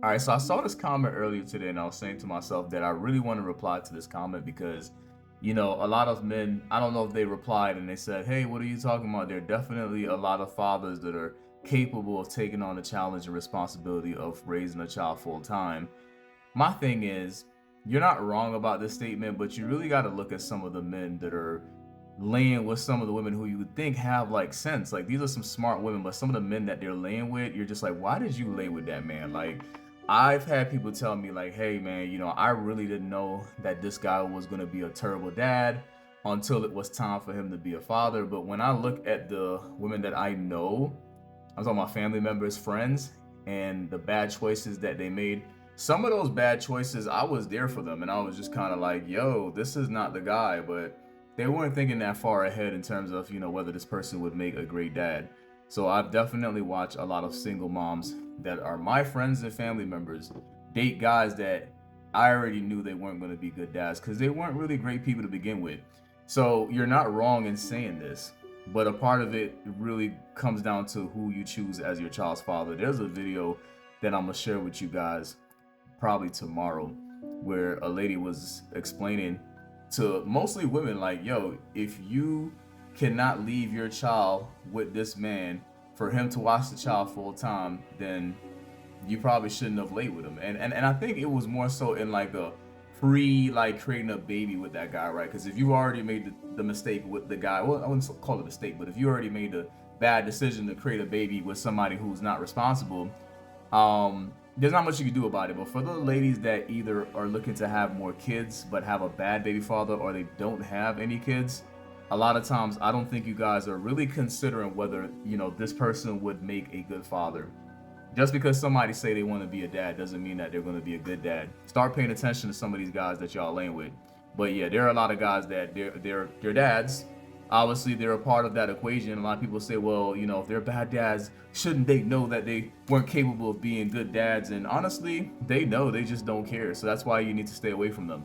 All right, so I saw this comment earlier today, and I was saying to myself that I really want to reply to this comment because, a lot of men, I don't know if they replied and they said, hey, what are you talking about? There are definitely a lot of fathers that are capable of taking on the challenge and responsibility of raising a child full time. My thing is, you're not wrong about this statement, but you really got to look at some of the men that are laying with some of the women who you would think have like sense. Like these are some smart women, but some of the men that they're laying with, you're just like, why did you lay with that man? Like, I've had people tell me like, hey man, I really didn't know that this guy was gonna be a terrible dad until it was time for him to be a father. But when I look at the women that I know, I was talking about family members, friends, and the bad choices that they made. Some of those bad choices, I was there for them, and I was just kind of like, "Yo, this is not the guy." But they weren't thinking that far ahead in terms of whether this person would make a great dad. So I've definitely watched a lot of single moms that are my friends and family members date guys that I already knew they weren't going to be good dads because they weren't really great people to begin with. So you're not wrong in saying this, but a part of it really comes down to who you choose as your child's father. There's a video that I'm gonna share with you guys probably tomorrow where a lady was explaining to mostly women like, yo, if you cannot leave your child with this man for him to watch the child full time, then you probably shouldn't have laid with him. And I think it was more so in like a pre like creating a baby with that guy, right? Because if you already made the mistake with the guy, well, I wouldn't call it a mistake, but if you already made the bad decision to create a baby with somebody who's not responsible, there's not much you can do about it. But for the ladies that either are looking to have more kids but have a bad baby father, or they don't have any kids, a lot of times I don't think you guys are really considering whether this person would make a good father. Just because somebody say they want to be a dad doesn't mean that they're going to be a good dad. Start paying attention to some of these guys that y'all laying with. But yeah, there are a lot of guys that they're dads. Obviously, they're a part of that equation. A lot of people say, well, if they're bad dads, shouldn't they know that they weren't capable of being good dads? And honestly, they know, they just don't care. So that's why you need to stay away from them.